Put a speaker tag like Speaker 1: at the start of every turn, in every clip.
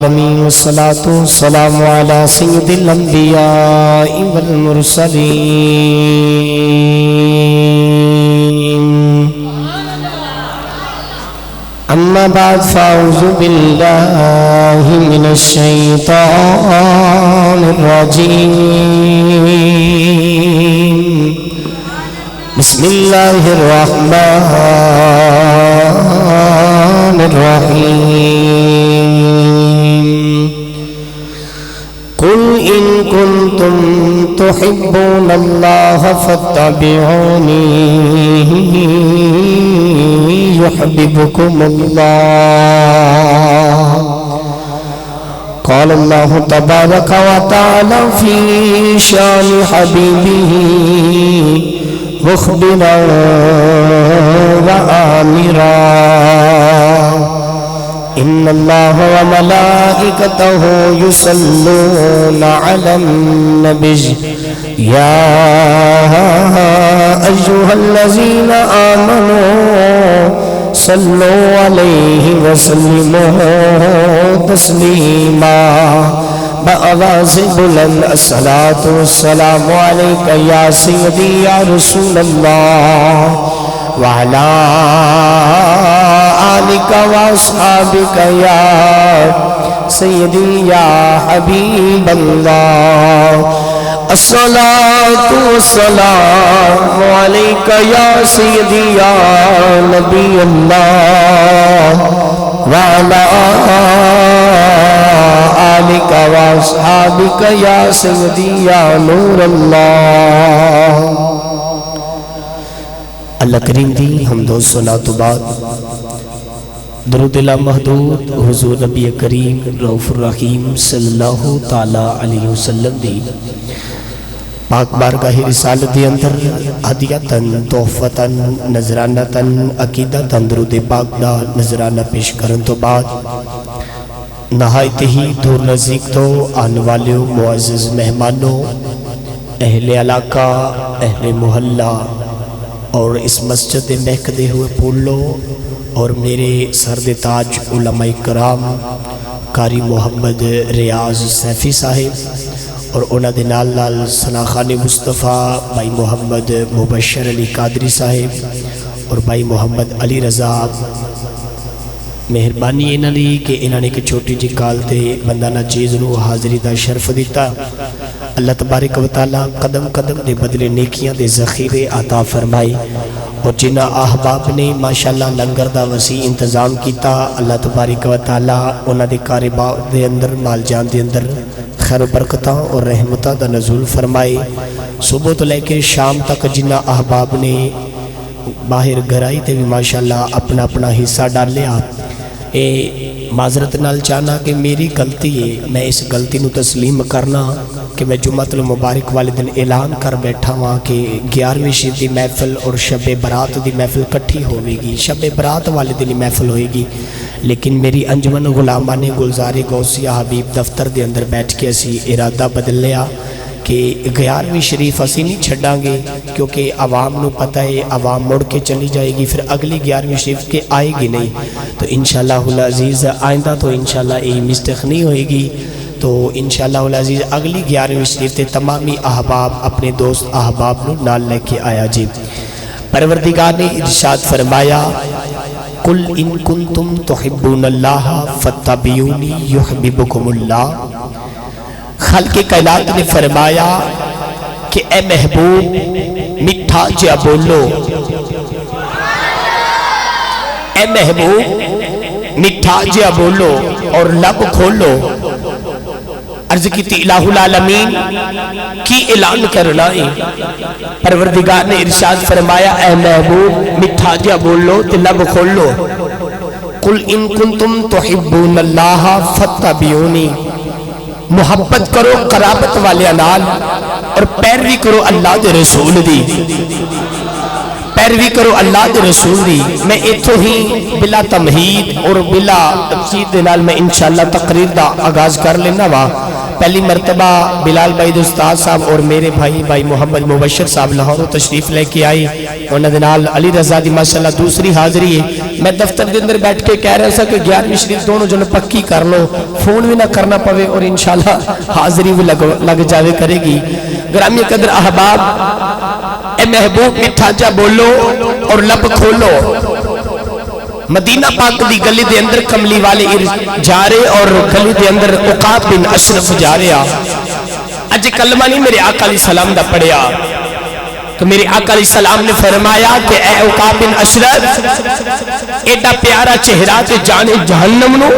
Speaker 1: والصلاة والسلام على سيد الأنبياء والمرسلين أما بعد فأعوذ بالله من الشيطان الرجيم بسم الله الرحمن الرحيم قل إن كنتم تحبون الله فاتبعوني يحببكم الله قال الله تبارك وتعالى في شان حبيبه مخبرا وآمرا إن الله وملائكته يصلون على النبي يا أيها الذين آمنوا صلوا عليه وسلموا تسليما بآواز بلند الصلاة والسلام عليك يا سيدي يا رسول الله وعلى آلك وأصحابك يا سيدي يا حبيب الله الصلاة والسلام عليك يا سيدي يا نبي الله وعلى آلك وأصحابك يا سيدي يا نور الله اللہ کریم دی حمد و ثنا تو بعد درود لامحدود حضور نبی کریم رؤوف الرحیم صلی اللہ تعالی علیہ وسلم دی پاک بارگاہ رسالت دی اندر ہدیتاً تحفتاً نذرانتاً عقیدتاً درود پاک دا نذرانہ پیش کرن تو بعد نہایت ہی دور نزدیک تو آنے والے معزز مہمانوں، اہل علاقہ، اہل محلہ اور اس مسجد مہکدے ہوئے پھولوں اور میرے سرد تاج علماء کرام قاری محمد ریاض سیفی صاحب اور انہاں دے نال نال ثناخان مصطفیٰ بھائی محمد مبشر علی قادری صاحب اور بھائی محمد علی رضا، مہربانی انہاں دی کہ انہاں نے ایک چھوٹی جی کال تے بندہ نا چیز نو حاضری دا شرف دیتا۔ اللہ تبارک و تعالی قدم قدم دے بدلے نیکیاں دے ذخیرے عطا فرمائی، اور جنہ احباب نے ماشاءاللہ لنگر دا وسیع انتظام کیتا، اللہ تبارک و تعالی انہاں دے کاروبار دے اندر مال جان دے اندر خیر و برکتاں اور رحمتاں دا نزول فرمائی۔ صبح تو لے کے شام تک جنہ احباب نے باہر گھرائی تے بھی ماشاءاللہ اپنا اپنا حصہ ڈالیا۔ اے معذرت نال چاہنا کہ میری غلطی ہے، میں اس غلطی نو تسلیم کرنا کہ میں جمعۃ المبارک والے دن اعلان کر بیٹھا ہوا کہ 11ویں شب دی محفل اور شب برات دی محفل کٹھی ہوئے گی، شب برات والے دن محفل ہوئے گی، لیکن میری انجمن غلامان گلزار غوثیہ حبیب دفتر دے اندر بیٹھ کے اسی ارادہ بدل لیا کہ 11ویں شریف اسی نہیں چھڑاں گے، کیونکہ عوام نو پتہ ہے عوام مڑ کے چلی جائے گی، پھر اگلی 11ویں شریف کے آئے گی نہیں، تو انشاءاللہ العزیز آئندہ تو انشاءاللہ یہ مسٹیک نہیں ہوئے گی، تو انشاءاللہ العزیز اگلی 11ویں شریف تے تمامی احباب اپنے دوست احباب نو نال لے کے آیا جی۔ پروردگار نے ارشاد فرمایا قل ان کنتم تحبون اللہ فاتبعونی یحببکم اللہ۔ خالق کائنات نے فرمایا کہ اے محبوب میٹھا جیا بولو، اے محبوب میٹھا جیا بولو اور لب کھولو۔ عرض کی تھی الہ العالمین کی اعلان کرنا ہے، پروردگار نے ارشاد فرمایا اے محبوب میٹھا جیا بولو تے لب کھولو۔ قل ان کنتم تحبون اللہ فاتبعونی، محبت کرو قرابت والے نال اور پیروی کرو اللہ دے رسول دی، پیروی کرو اللہ دے رسول دی. میں اتھو ہی بلا تمہید اور بلا تفصیل دے نال میں انشاءاللہ تقریر دا آغاز کر لینا وا. پہلی مرتبہ بلال بھائی دے استاد صاحب اور میرے بھائی محمد مبشر صاحب لاہوروں تشریف لے کے آئی. انہاں دے نال علی رضا دی ماشاءاللہ دوسری حاضری ہے. میں دفتر دے اندر بیٹھ کے کہہ رہا سا کہ 11ویں شریف دونوں جن پکی کر لو, فون بھی نہ کرنا پوے اور انشاءاللہ حاضری بھی لگ جاوے کرے گی. گرامی قدر احباب, اے محبوب میٹھا جا بولو اور لب کھولو. مدینہ پاک دی گلی دے اندر کملی والے جا رہے اور گلی دے اندر عقاب بن اشرف جا رہے. اج کلمہ نہیں میرے آقا علیہ السلام دا پڑھیا کہ میرے آقا علیہ السلام نے فرمایا کہ اے عقاب بن اشرف, ایڈا پیارا چہرہ تے جانے جہنم نو,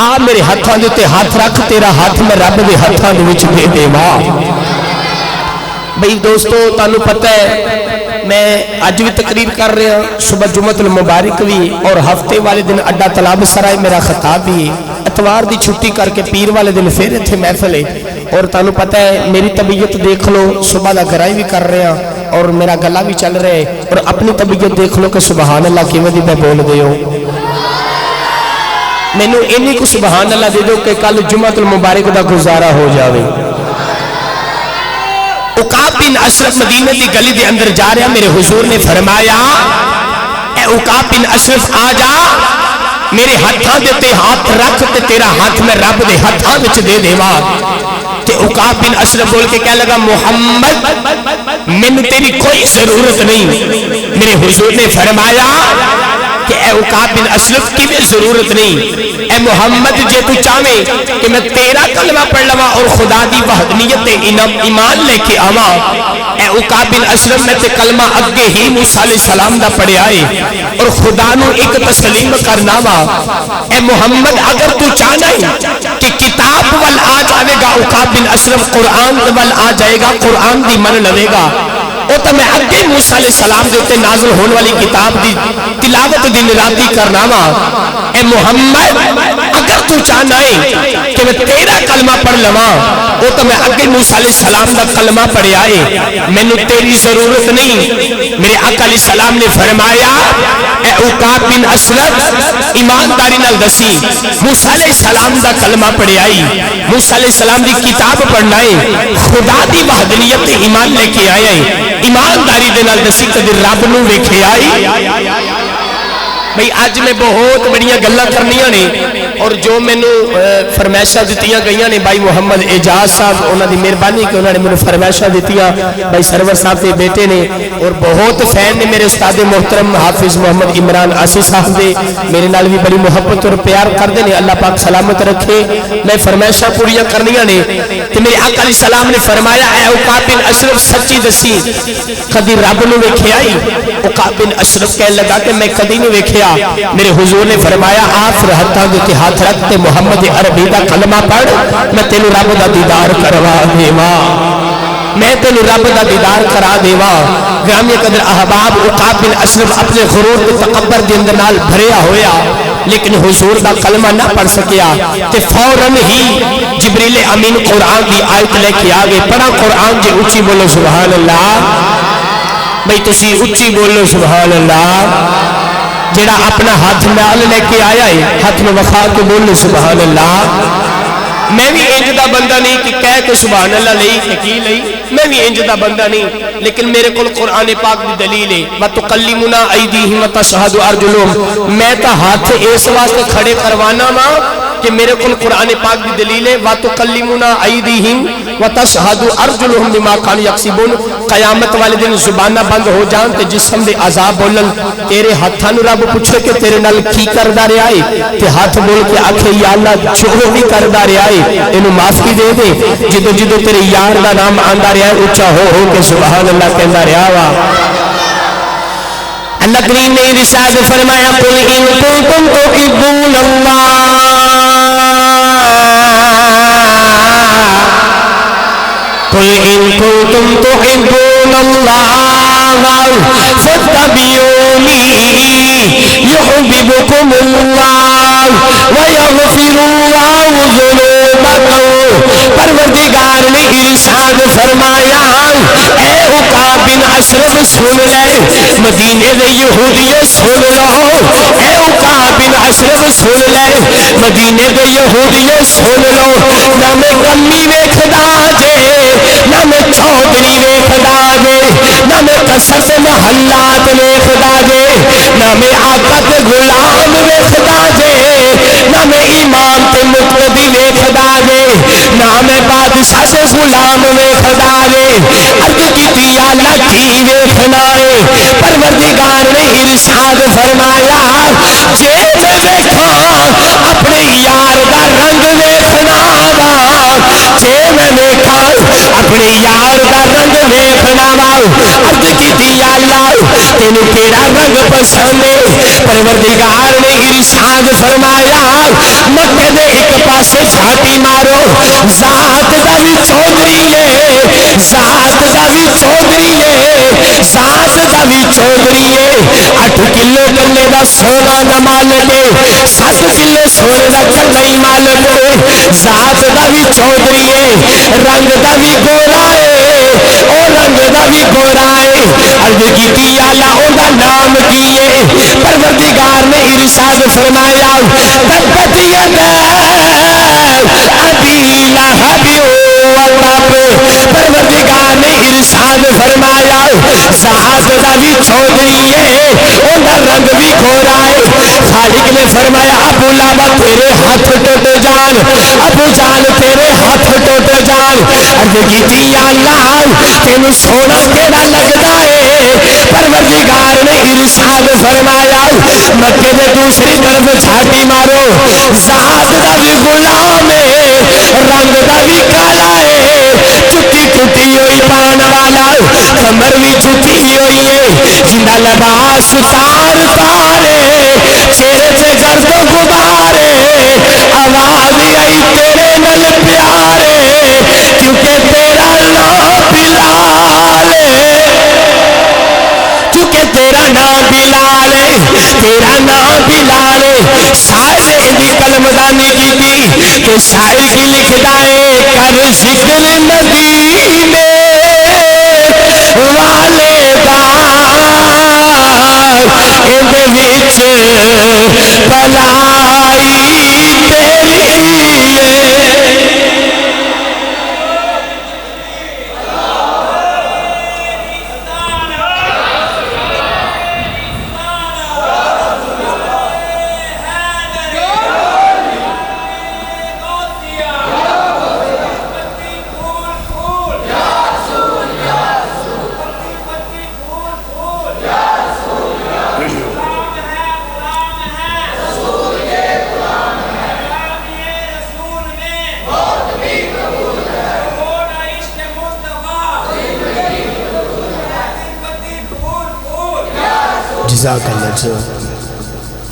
Speaker 1: آ میرے ہاتھاں دے تے ہاتھ رکھ, تیرا ہاتھ میں رب دے ہاتھاں دے وچ دے دے ماں. بھئی دوستو تانوں پتہ ہے میں آج بھی تقریر کر رہے ہیں, صبح جمعۃ المبارک بھی اور ہفتے والے دن اڈا طلاب سرائے میرا خطاب بھی, اتوار دی چھٹی کر کے پیر والے دن پھر اتھے محفل ہے. اور تانوں پتہ ہے میری طبیعت دیکھ لو, صبح دا گرائی بھی کر رہے ہیں اور میرا گلا بھی چل رہے ہے, اور اپنی طبیعت دیکھ لو کہ سبحان اللہ کیویں دی میں بول دے ہو. مینوں اینی کو سبحان اللہ دے دو کہ کل جمعۃ المبارک دا گزارا ہو جاوے. عقاب بن اشرف مدینہ دی گلی دے اندر جا رہا, میرے حضور نے فرمایا اے عقاب بن اشرف آ جا, میرے ہاتھاں دے تے ہاتھ رکھ تے تیرا ہاتھ میں رب دے ہاتھاں وچ دے دیوا. تے عقاب بن اشرف بول کے کہنے لگا محمد مینوں تیری کوئی ضرورت نہیں. میرے حضور نے فرمایا کہ اے عقاب بن اشرف کی بھی ضرورت نہیں. اے محمد جے تو چاہے کہ میں تیرا کلمہ پڑھ لواں اور خدا دی وحدانیت ایمان لے کے آواں, اے عقاب بن اشرف میں تے کلمہ اگے ہی موسیٰ علیہ السلام دا پڑھیا ہے اور خدا نو ایک تسلیم کرنا وا. اے محمد اگر تو چاہنا ہے کہ کتاب وال آ جائے گا, عقاب بن اشرف قرآن وال آ جائے گا, قرآن دی من لوے گا, او تو میں اگے موسیٰ علیہ السلام دیتے نازل ہونے والی کتاب دی تلاوت دن راتی کرنا وا. اے محمد اگر تو چاہنا ہے کہ میں تیرا کلمہ پڑھ لواں, او تو میں اگے موسیٰ علیہ السلام دا کلمہ پڑھیا ہے, مینوں تیری ضرورت نہیں. میرے آقا علیہ السلام نے فرمایا اے عقاب بن اشرف ایمانداری نال دسی, موسیٰ علیہ السلام دا کلمہ پڑھیا ہے, موسیٰ علیہ السلام دی کتاب پڑھنا ہے, خدا دی وحدانیت ایمان لے کے آیا ہے, ایمانداری دے نال دسی کدی رب نو ویکھے آئی. بھئی آج میں بہت بڑیاں گلاں کرنیاں نے اور جو مینوں فرمائشاں دتیاں گئیاں نے بھائی محمد اعجاز صاحب, انہاں دی مہربانی کہ انہاں نے مینوں فرمائشاں دتیاں. بھائی سرور صاحب دے بیٹے نے اور بہت فین نے میرے استاد محترم حافظ محمد عمران آسی صاحب دے, میرے نال بھی بڑی محبت اور پیار کردے نے, اللہ پاک سلامت رکھے. میں فرمائشاں پوریاں کرنیاں نے تے میرے آقا علیہ السلام نے فرمایا اے عقاب بن اشرف سچی دسی کدی رب نو ویکھے آئی. عقاب بن اشرف کہنے لگا کہ میں کدی نہیں ویکھیا. میرے حضور نے فرمایا آپ ہاتھاں دے ہاتھ رکھ تے محمد عربی دا کلمہ پڑھ, میں تینوں رب دا دیدار کروا دیواں, میں تینوں رب دا دیدار کرا دیواں. گرامی قدر احباب, عقاب بن اشرف اپنے غرور تے تکبر دے اندر نال بھریا ہویا لیکن حضور دا کلمہ نہ پڑھ سکیا تے فوراً ہی جبریل امین قرآن دی آیت لے کے آگے پڑھا قرآن جے اچھی بولو سبحان اللہ. بھئی تسی اچھی بولو سبحان اللہ. جڑا اپنا ہاتھ نال لے کے آیا ہے ہاتھ میں وخا کے بولو سبحان اللہ. میں بھی انج دا بندہ نہیں کہ کہہ کے سبحان اللہ لئی کی لئی, میں بھی انج دا بندہ نہیں, لیکن میرے کول قرآن پاک دی دلیل ہے وَتُقَلِّمُنَا أَيْدِيهِمْ وَتَشْهَدُ أَرْجُلُهُمْ. میں تا ہاتھ اس واسطے کھڑے کروانا وا کہ میرے کول قرآن پاک دی دلیل ہے وَتُقَلِّمُنَا أَيْدِيهِمْ وَتَشْهَدُ أَرْجُلُهُمْ بِمَا كَانُوا يَكْسِبُونَ. قیامت والے دن زباناں بند ہو جان تے جسم دے عذاب بولن, تیرے ہاتھاں نوں رب پوچھے کہ تیرے نال کی کردا رہیا ہے تے ہاتھ بول کے آکھے یا اللہ جو بھی کردا رہیا ہے اینوں معافی دے دے. جدو جدو تیرے یار دا نام آندا رہیا ہے اونچا ہو کے سبحان اللہ کہندا رہیا وا. اللہ کریم نے ارشاد فرمایا قل ان کنتم تحبون اللہ قل ان کنتم تحبون اللہ فاتبعونی یحببکم اللہ ویغفر اللہ ذنوبکم. پروردگار نے ارشاد فرمایا اے عقاب بن اشرف سن لے, مدینے دے یہودیوں سن لو، اے عقاب بن اشرف سن لے، مدینے دے یہودیوں سن لو، نہ میں کمی ویکھدا جے، نہ میں چودھری ویکھدا جے، نہ میں کثرت محلات ویکھدا جے، نہ میں آقا تے غلام ویکھدا جے، نہ میں امام تے مقتدی ویکھدا جے، نہ میں بادشاہ تے غلام ویکھدا جے۔ عرض کیتی یا اللہ کی ویکھنا ہے؟ پروردگار نے ارشاد فرمایا جے میں ویکھاں اپنے یار دا رنگ ویکھنا وا، جے میں ویکھاں اپنے یار دا رنگ ویکھنا وا۔ عرض کیتی یا اللہ تینوں کیڑا رنگ پسند ہے؟ پروردگار نے ارشاد فرمایا مکے دے ایک پاسے جھاتی مارو، ذات دا بھی چودھری ہے، ذات دا بھی چودھری ہے، ذات دا بھی چودھری ہے۔ 8 کلو گلے دا سونا دا مالک ہے، 7 کلو سونے دا گلا ہی مالک ہے، ذات دا بھی چودھری ہے، رنگ دا بھی گورا ہے، او رنگ دا بھی گورا ہے۔ عرض کیتی یا اللہ اون دا نام کی ہے؟ پروردگار نے ارشاد فرمایا تبت یدا ابی لہب وتب۔ پروردگار نے ارشاد فرمایا ذات دا بھی چودھری ہے، اون دا رنگ بھی گورا ہے۔ خالق نے فرمایا ابو لہب تیرے ہاتھ ٹوٹ جان، ابو جان تیرے ہاتھ ٹوٹ جان۔ عرض کیتی یا اللہ تینوں سونا کیڑا لگدا ہے؟ پروردگار نے ارشاد فرمایا مکے دے دوسری طرف جھاتی مارو، ذات دا بھی غلام ہے، رنگ دا بھی کالا ہے، چٹی چٹی ہوئی پان والا، کمر بھی چٹی ہوئی ہے، جنہ لباس تار تارے، چہرے تے گرد و غبارے، آواز آئی تیرے نل پیارے، کیونکہ تیرا نام بلال ہے، کیونکہ تیرا نام بلال ہے، تیرا نام بلال ہے۔ شاعر نے دی قلمدانی کی تھی کہ شاعر کی لکھدا ہے کر ذکر مدینے والے دا اندے وچ بھلائی تیری ہے۔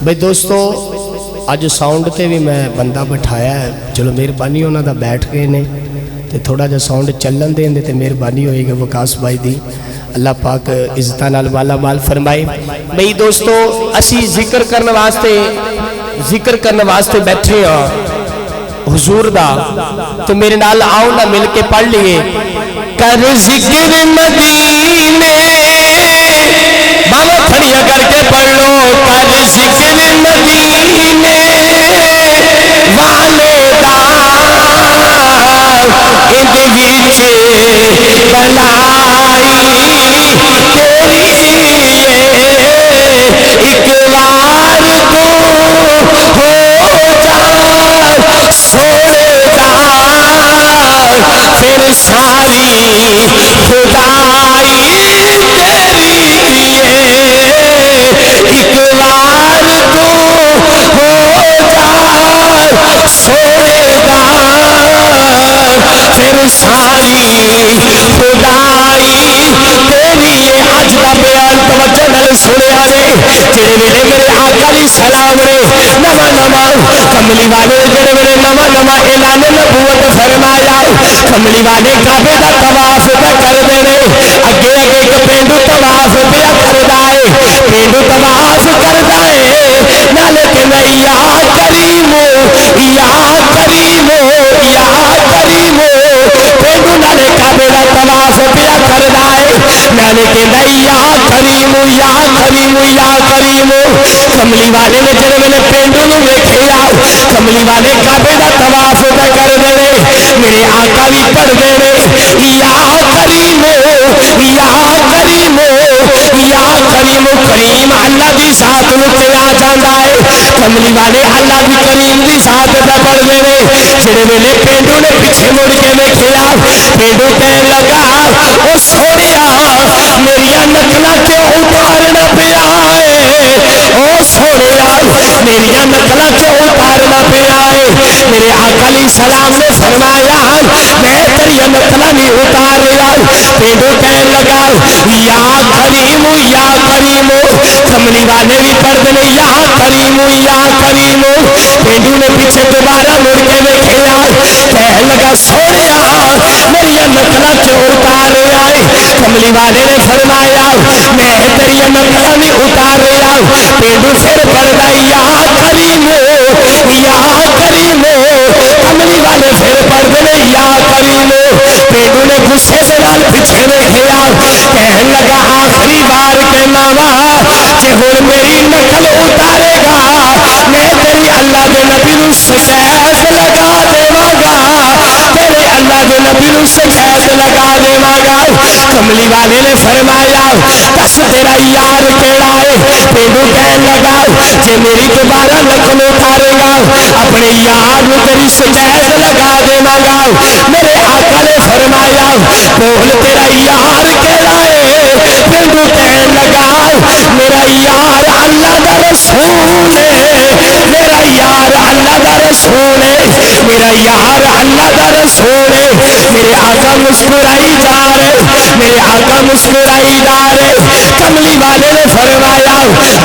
Speaker 1: بھائی دوستو اج ساؤنڈ تے بھی میں بندہ بٹھایا ہے، چلو مہربانی انہاں دا بیٹھ گئے نے تے تھوڑا جا ساؤنڈ چلن دیں دے تے مہربانی ہوئے گا وکاس بھائی دی، اللہ پاک عزتہ نال والا مال فرمائے۔ بھائی دوستو اسی ذکر کرنے واسطے بیٹھے ہاں حضور دا، تو میرے نال آؤ نہ مل کے پڑھ لیے کر ذکر مدینے، بابا کھڑیاں کر کے پڑھ لو کر ذکر مدینے والے دا اندے وچ بھلائی تیری ہے، ایک وار تو ہو جا سونے دا پھر ساری خدائی تیری ہے، ایک وار تو ہو جا سونے دا پھر ساری خدائی تیری ہے۔ اج دا بیان توجہ نال سنیا نے، جڑے ویلے میرے آقا علیہ السلام نے نواں نواں کملی والے جڑے ویلے نواں نواں اعلان نبوت فرمایا، کملی والے کعبے دا طواف پہ کردے نے، اگے اگے ایک پینڈو طواف پہ کردا ہے، پینڈو طواف کردا ہے نالے کہندا یا کریمو یا کریمو یا کریمو، پینڈو نالے کعبے دا طواف پہ کردا ہے نالے کہندا یا کریمو یا کملی والے نے جڑے ویلے پینڈو نو ویکھیا کملی والے کعبے دا طواف پہ کر دے میرے آقا بھی پڑھ دے یا کریم یا کریم یا کریم کریم اللہ دی ذات نو کیا جاندا ہے کملی والے اللہ دی کریم دی ذات پہ پڑھ دے جڑے ویلے پینڈو نے پیچھے مڑ کے ویکھیا پینڈو کہن لگا او سونیا میری نکلا کیوں اتارنا پیا او سونیا میری نکلا کیوں اتارنا پیا میرے آقا علیہ السلام نے فرمایا میں تیری نکلا نہیں اتار رہا پینڈو کہن لگا یا کریم یا کریم کملی والے بھی پڑھ دے یا کریم یا کریم پینڈو نے پیچھے دوبارہ مڑ کے ویکھیا کہن لگا سونیا میری نکلا کیوں اتار رہا ہے کملی والے نے فرمایا میں تیری نکلا نہیں اتار رہا پینڈو پھر پڑھتا یا کریم یا کریم کملی والے پھر پڑھ دے یا کریم پینڈو نے غصے سے نال پیچھے ویکھیا کہن لگا آخری بار کہنا وا کہ ہن میری نکل اتارے گا میں تیری اللہ دے نبی نو شکایت لگا دیواں گا تیرے اللہ دے نبی نو شکایت لگا دیواں گا کملی والے نے فرمایا دس تیرا یار کیڑا ہے پینڈو کہن لگا جے میری دوبارہ نکل اتارے گا اپنے یار نو تیری شکایت لگا دیواں گا میرے آقا نے فرمایا بول تیرا یار کیڑا ہے پینڈو کہن لگا میرا یار اللہ دا رسول ہے میرا یار اللہ دا رسول ہے میرا یار اللہ دا رسول ہے میرے آقا مسکرائی جا رہے میرے آقا مسکرائی جا رہے کملی والے نے فرمایا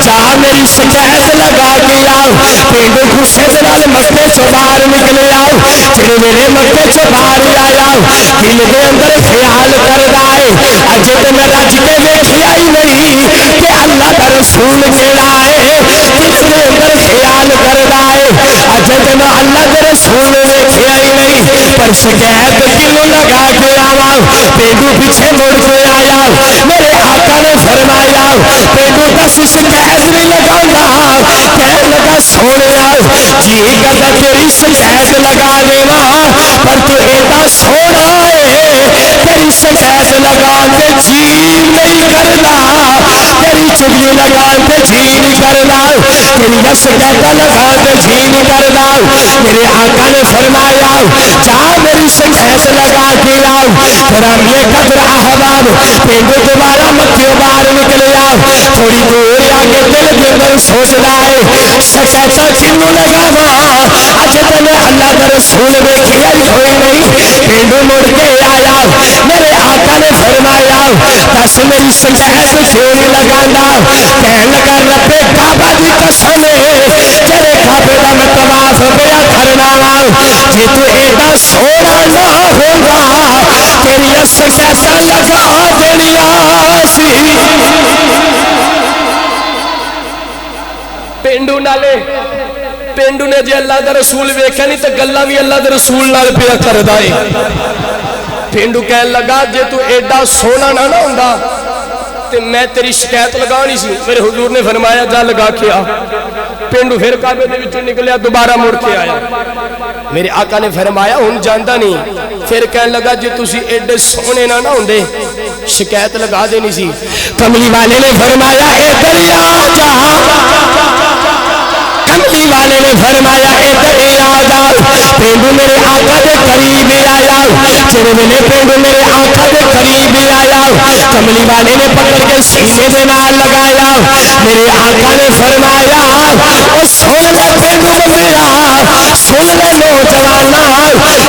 Speaker 1: جا میری شکایت لگا کے آؤ پینڈو غصے سے نال مکے چوں باہر نکلے آؤ جڑے میرے مکے چوں باہر آیا دل دے اندر خیال کردا ہے اج تے میں رج کے ویکھیا ہی نہیں کہ اللہ دا رسول کیڑا ہے دل دے اندر خیال کردا ہے اج تے میں اللہ دے رسول ویکھیا ہی نہیں پر شکایت کیوں لگا کے آواں پینڈو پیچھے مڑ کے آیا میرے آقا نے فرمایا پینڈو دس شکایت نہیں لگاؤں کہنے لگا سونیا جی کردا تیری شکایت لگا دیواں پر تو ایڈا سونا ہے تیری شکایت لگان تے جی نہیں کردا تیری چگلی لگان تے جی نہیں کردا تیری شکایت لگان تے جی نہیں کردا میرے آقا نے فرمایا جا میری شکایت لگا کے آؤ کرام یہ قدر احباب پینڈو دوبارہ مکے باہر نکلے آؤ تھوڑی دور آگے دل کے اندر سوچدا ہے شکایت کنوں لگاواں اج تے میں اللہ دا رسول ویکھیا ہی ہوئی نہیں پینڈو مڑ کے آیا میرے آقا نے فرمایا دس میری شکایت کیوں نہیں لگاندا کہن لگا رب کعبہ دی قسم تیرے کعبے دا میں طواف پیا کرنا وا جے تو ایڈا سونا نہ ہوگا تیری شکایت لگا دینیا سی پینڈو نالے پینڈو نے جے اللہ دا رسول ویکھیا نہیں تے گلاں وی اللہ دے رسول نال پیا کردا ہے پینڈو کہن لگا جے تو ایڈا سونا نہ ہوندا تے میں تیری شکایت لگانی سی میرے حضور نے فرمایا جا لگا کے آ پینڈو پھر کعبے دے وچوں نکلیا دوبارہ مڑ کے آیا میرے آقا نے فرمایا ہن جاندا نہیں پھر کہن لگا جے تسی ایڈے سونے نہ ہوندے شکایت لگا دینی سی کملی والے نے فرمایا ادھر آ جا کملی والے نے فرمایا ادھر آ جا پینڈو میرے آقا دے قریب آیا جڑے ویلے پینڈو میرے آقا دے قریب آیا کملی والے نے پکڑ کے سینے دے نال لگایا میرے آقا نے فرمایا او سن لے پینڈو بندیا سن لے نوجوانا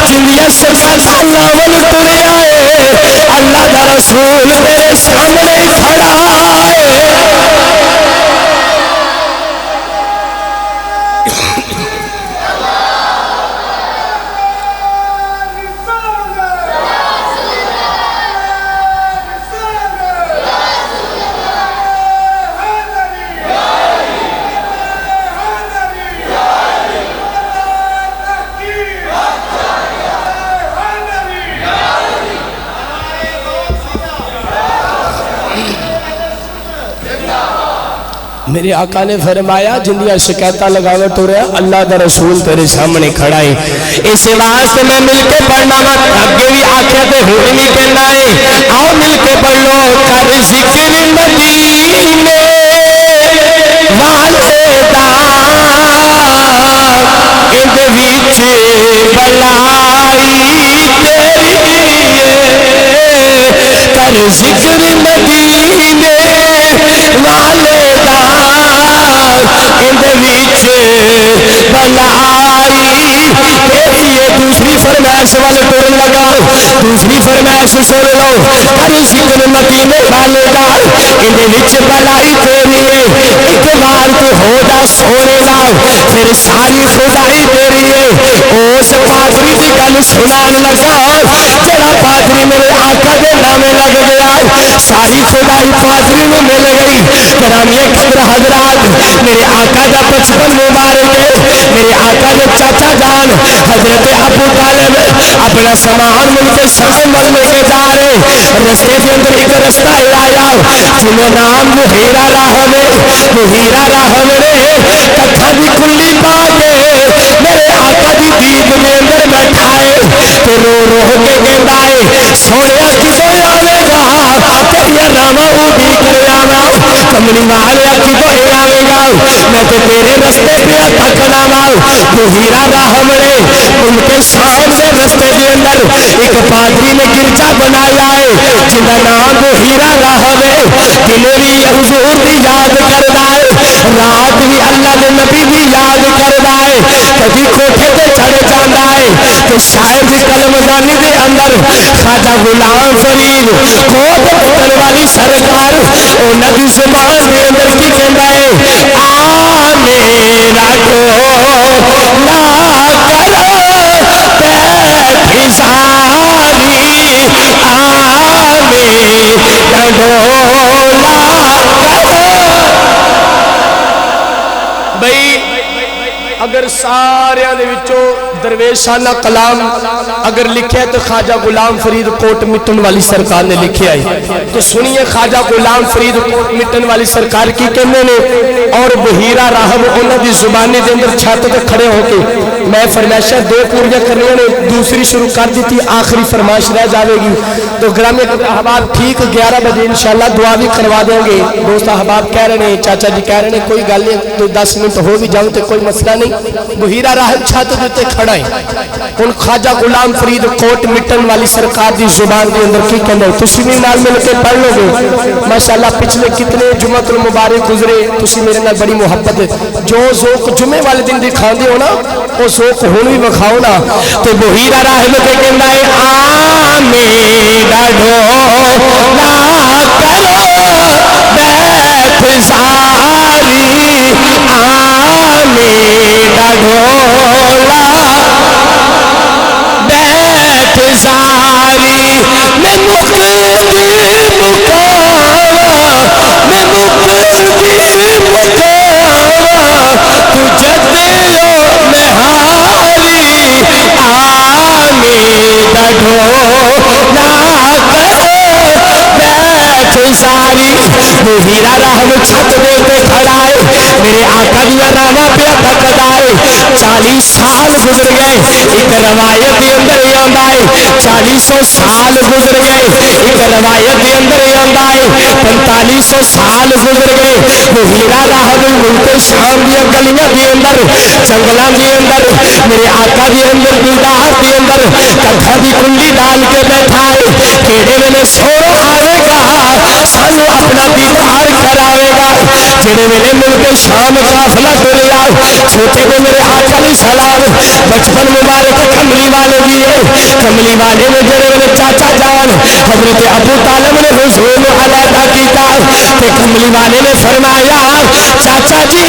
Speaker 1: جنیاں شکایت اللہ ول تریا ہے اللہ دا رسول میرے سامنے کھڑا ہے میرے آقا نے فرمایا جندیاں شکایتاں لگاوے تو رہا اللہ دا رسول تیرے سامنے کھڑا ہے اس واسطے میں مل کے پڑھنا وا اگے بھی آکھیا تے ہن بھی کہنا ہے آؤ مل کے پڑھ لو کر ذکر مدینے والے دا اند وچ بلائی تیری کر ذکر مدینے والے دا اند وچ بلائی تیری دوسری فرمائش والے ٹورن لگا دوسری فرمائش سن لو کر ذکر مدینے والے دا اند وچ بلائی تیری ایک بار تو ہو جا سونے نال پھر ساری خدائی تیری اس پادری دی گل سنان لگا جڑا پادری میرے آقا دے نامے لگ گیا ساری خدائی پادری نو مل گئی گرامی قدر حضرات میرے آقا دا بچپن مبارک ہے میرے آقا دے چاچا جان حضرت ابو طالب اپنا سامان مل کے شام مل لے کے جا رہے رستے کے اندر ایک رستہ آیا جنہوں نام مہیرہ راہب مہیرہ راہب نے کٹھا دی کلی پا کے میرے آقا دی دید میں اندر بیٹھائے تو رو رو کے کہندا ہے سویا کدھر آوے گا تیریا راما اودی کر آوا کملی والیا کدھر آوے گا میں تو تیرے رستے پہ تھکنا وا مہیرہ راہب نے ان کے شام سے رستے کے اندر ایک پادری نے گرجا بنایا ہے جنہا نام مہیرہ راہب ہے دنوں بھی حضور دی یاد کردا ہے رات بھی اللہ نے نبی بھی یاد کردا ہے کبھی کوٹھے تے چڑھ جاندا ہے کہ شاعر دی کلمزانی دے اندر خواجہ غلام فرید کوٹ پتن والی سرکار انہاں دی زبان دے اندر کی کہندا ہے آ میرا ڈولا کرو بیٹھ ساری آ میرا ڈولا بھئی اگر سارے دے وچوں درویشانہ کلام اگر لکھے تو خواجہ غلام فرید کوٹ مٹن والی سرکار نے لکھے آئی تو سنیے خواجہ غلام فرید کوٹ مٹن والی سرکار کی کہنے نے اور مہیرہ راہب انہوں دی زبانی دے اندر چھاتے تے کھڑے ہو کے میں فرمائشہ دو پوریاں کرنے نے دوسری شروع کر دی تھی آخری فرمائش رہ جاوے گی تو گرامی احباب ٹھیک 11 بجے انشاءاللہ دعا بھی کروا دیں گے دوست احباب کہہ رہے ہیں چاچا جی کہہ رہے ہیں کوئی گل نہیں تو 10 منٹ ہو بھی جاؤں تو کوئی مسئلہ نہیں مہیرہ راہب چھاتے دیتے کھڑا ہے ان خواجہ غلام فرید کوٹ مٹن والی سرکار دی زبان دے اندر کی کہنے تسی بھی نال مل کے پڑھ لو گے ماشاءاللہ پچھلے کتنے جمعۃ المبارک گزرے تسی میرے نال بڑی محبت جو ذوق جمعے والے دن دکھاندے ہو نا وہ ذوق ہن بھی وکھاؤ نا تو مہیرہ راہب تے کہندا ہے آ میرا ڈھولا کرو بیٹھ ساری آ میرا ڈھولا بیٹھ ساری میں مقدر مکاوا میں مقدر مکاوا تجھے دیو میں ہاری آ میرا ڈھولا کرو بیٹھ ساری مہیرہ راہب چھت دیتے کھڑا ہے میرے آقا دیا نامہ پہ تھکدا ہے 40 سال گزر گئے ایک روایت دے اندر یہ آندا ہے 400 سال گزر گئے ایک روایت دے اندر یہ آندا ہے 4500 سال گزر گئے مہیرہ راہب ملک شام دیا گلیاں دے اندر جنگلاں دے اندر میرے آقا دے اندر دیدار دے اندر کٹھا دی کلی ڈال کے بیٹھا ہے کیڑے ویلے سوڑا آئے گا سانو اپنا دیدار کراوے گا جڑے ویلے ملک شام قافلہ ٹریا چھوٹے کو میرے آقا علیہ السلام بچپن مبارک کملی والے دیے کملی والے نے جڑے ویلے چاچا جان حضرت ابو طالب نے حضور کو علیحدہ کیتا تے کملی والے نے فرمایا چاچا جی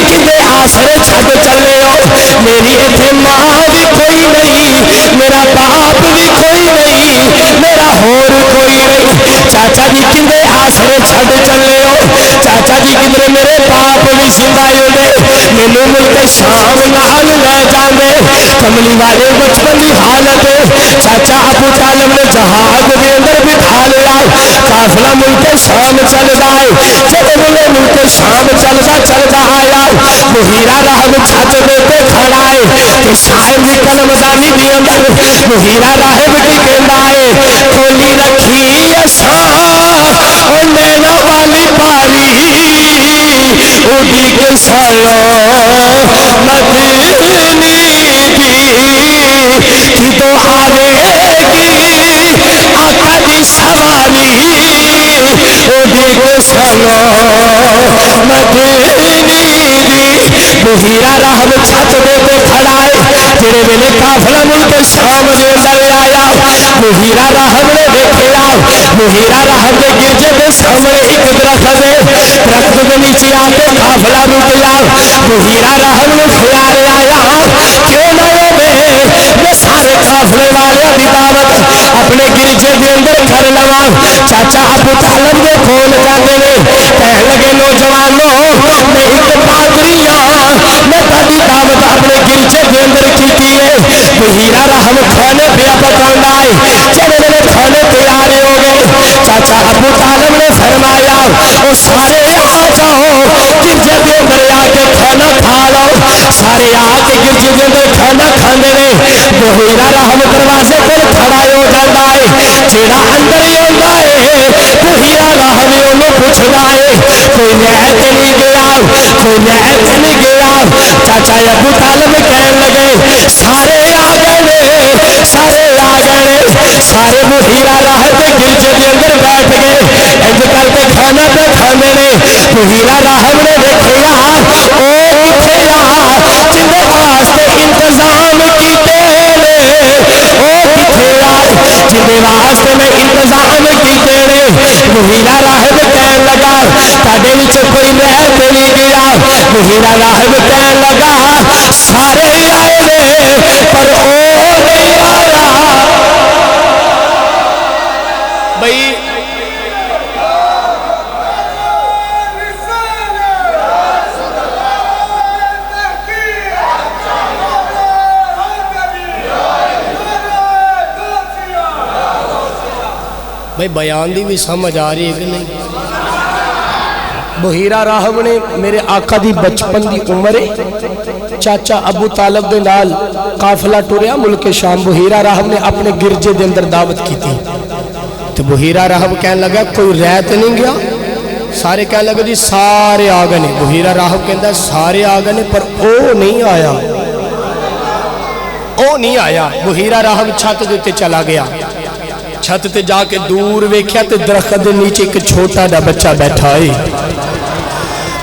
Speaker 1: کدے آسرے چھڈ چلے ہو میری ایتھے ماں بھی کوئی نہیں میرا باپ بھی کوئی نہیں میرا ہور کوئی نہیں چاچا جی کدے آسرے چھڈ چلے ہو چاچا جی کدھر میرے باپ بھی زندہ ہوئے مینوں ملک شام نال لے جاندے کملی والے بچپن دی حالت چاچا ابو طالب نے جہاز دے اندر بٹھا لیا قافلہ ملک شام چل جائے جب وہ ملک شام چلتا آیا مغیرہ راہب چھت دیتے کھڑا ہے کہ شاعر بھی کلم دانی دی اندر مغیرہ راہب کی کہندا ہے کھولی رکھی اساں او نینا والی پاری اڑی کے سالو مدینی کی تو آوے گی آقا دی سواری اڑی کے سالو مدینی مغیرہ راہب چھت دے کو کھڑا ہے تیرے ویلے قافلہ ملک شام دے اندر آیا مغیرہ راہب نے دیکھیا مغیرہ راہب دے گرجے دے سامنے ایک درخت ہے درخت کے نیچے آ کے قافلہ رکیا مغیرہ راہب نے خیال آیا کیوں نہ میں سارے قافلے والے دی دعوت اپنے گرجے دے اندر کر لواں چاچا ابو طالب دے کول جاندے نے کہن لگے نوجوانوں میں ایک پادری ہاں میں تہاڈی دعوت اپنے گرجے دے اندر کیتی ہے مغیرہ راہب کھانے پیا پکاوندا ہے جب میرے کھانے تیار ہو گئے چاچا ابو طالب نے فرمایا او سارے آ جاؤ گرجے دے اندر آ کے کھانا کھا لو سارے آ کے گرجے دے اندر کھانا کھاندے نے مغیرہ راہب دروازے پر کھڑا ہو جاندا ہے جیڑا اندر ہوندا ہے مغیرہ راہب انہوں پوچھدا ہے کوئی نیت نہیں گیا کوئی نیت نہیں گیا چاچا ابو طالب کہن لگے سارے آ گئے سارے آ گئے سارے مغیرہ راہب کے گرجے کے اندر بیٹھ گئے انج کر کے کھانا پہ کھانے نے مغیرہ راہب نے دیکھیا او کھیا جن واسطے انتظام کیتے نے او کھیا جن واسطے میں انتظام کیتے نے مغیرہ راہب کہن لگا تاڈے وچ کوئی رہ نہیں گیا مغیرہ راہب کہن لگا سارے آئے نے پر او نہیں آیا بھائی بیان دی بھی سمجھ آ رہی ہے کہ نہیں مغیرہ راہب نے میرے آقا دی بچپن دی عمر چاچا ابو طالب دے نال قافلہ ٹریا ملک شام مغیرہ راہب نے اپنے گرجے دے اندر دعوت کی تھی تو مغیرہ راہب کہنے لگا کوئی رہت نہیں گیا سارے کہنے لگا جی سارے آگے نے مغیرہ راہب کہندا سارے آگے نے پر او نہیں آیا او نہیں آیا مغیرہ راہب چھت دیتے چلا گیا چھت تے جا کے دور ویکھیا تے درخت دے نیچے ایک چھوٹا دا بچہ بیٹھا ہے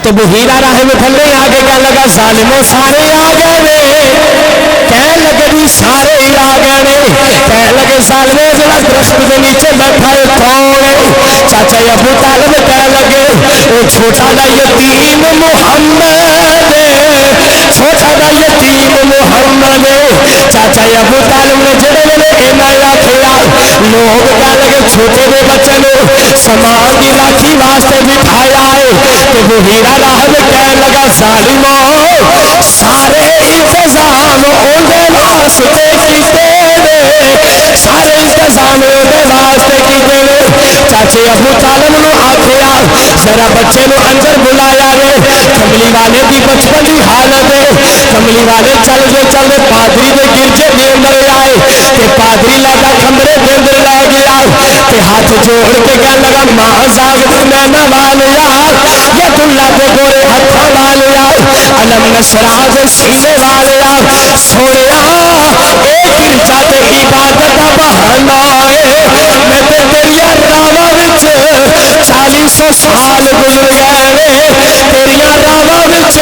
Speaker 1: تو مغیرہ راہب تھلے آگے کہنے لگا ظالموں سارے آ گئے کہنے لگے بھی سارے ہی آ گئے کہنے لگے ظالموں ذرا درخت دے نیچے بیٹھا ہے کون ہے چاچا ابو طالب کہنے لگے وہ چھوٹا دا یتیم محمد چھوٹا دا یتیم محمد چاچا ابو طالب نے جڑے نے اینا کھیا لوگ کہنے لگے چھوٹے دے بچے نے سامان کی راکھی واسطے بٹھایا ہے تو مغیرہ راہب کہنے لگا ظالموں سارے انتظام اندے واسطے کیتے سارے انتظام اندے واسطے کیتے چاچے ابو طالب نو آکھیا ذرا بچے نو اندر بلایا ہے کملی والے دی بچپن دی حالت ہے کملی والے چل دے پادری دے گرجے دے اندر آئے تے پادری لادا کمرے دے اندر لے گیا تے ہاتھ جوڑ کے کہنے لگا ماں زاغ نینا والیا ید اللہ دے گورے ہتھاں والیا علم نشرح دے سینے والیا سونیا اے گرجا تے عبادت دا بہانہ ہے میں تے تیریاں راواں وچ 40 سال گزر گئے تیریاں راواں وچ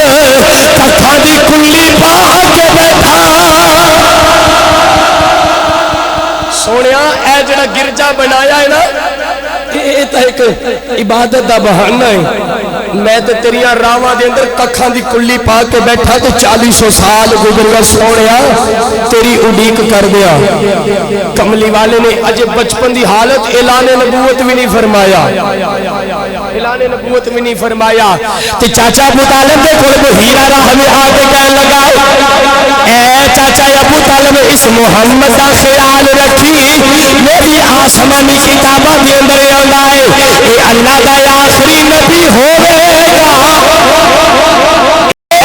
Speaker 1: کتھاں دی کلی پا کے بیٹھا سونیا اے جڑا گرجا بنایا ہے نا یہ تو ایک عبادت دا بہانہ ہے میں تے تیریاں راواں دے اندر ککھاں دی کلی پا کے بیٹھا تے 40 سال گزر گئے سونیا تیری اڈیک کر دیا کملی والے نے اجے بچپن دی حالت اعلان نبوت بھی نہیں فرمایا اعلان نبوت بھی نہیں فرمایا تے چاچا ابو طالب دے کول مغیرہ راہب آ کے کہنے لگا اے چاچا ابو طالب اس محمد دا خیال رکھی میری آسمانی کتاباں دے اندر آندا ہے اے اللہ دا آخری نبی ہوے گا،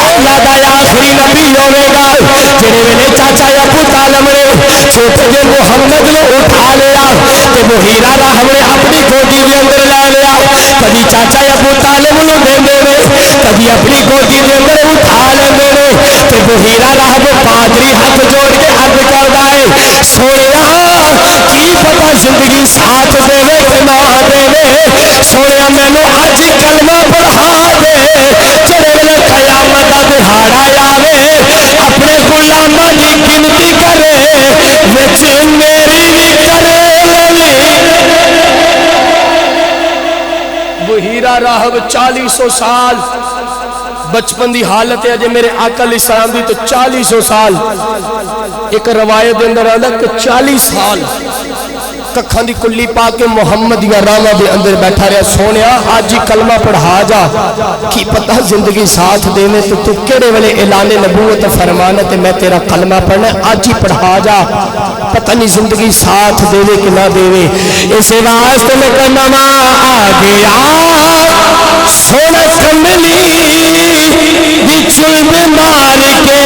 Speaker 1: اللہ دا آخری نبی ہوے گا جڑے ویلے چاچا ابو طالب نے چھوٹے جے محمد نو اٹھا لیا تے مغیرہ راہب نے اپنی گودی دے اندر لے لیا، کبھی چاچا ابو طالب نو دیندے نے کبھی اپنی گودی دے اندر اٹھا لیندے نے تے مغیرہ راہب پادری ہاتھ جوڑ کے عرض کردا ہے سونیا کی پتہ زندگی ساتھ دے کہ نہ دے، سونیا مینوں اج کلمہ پڑھا دے جڑے ویلے قیامت دا دہاڑا آوے اپنے غلاماں دی گنتی کرے وچ میری بھی کرے بحیرہ راہب 400 سال بچپن دی حالت ہے جے میرے آقا علیہ السلام دی تو 400 سال ایک روایت دے اندر آدھا کہ 40 سال ککھاں دی کلی پا کے محمد یا راما دے اندر بیٹھا رہا سونیا آج ہی کلمہ پڑھا جا کی پتہ زندگی ساتھ دینے تو کیڑے والے اعلان نبوت فرمانا تے میں تیرا کلمہ پڑھنا آج ہی پڑھا جا پتہ نہیں زندگی ساتھ دیوے کہ نہ دیوے اسے واسطے میں کہنا آ گیا سونا کملی دی چلم مار کے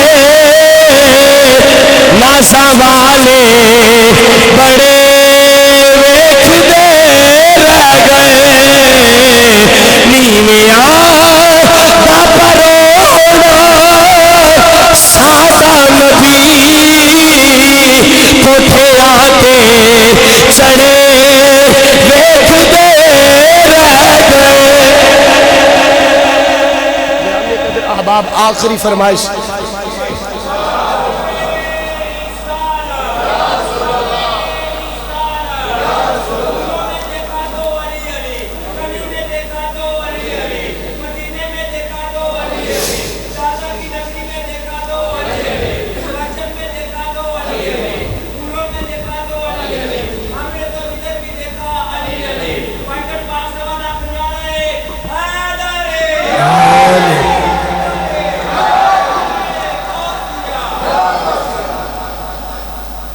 Speaker 1: ناسا والے بڑے آخری فرمائش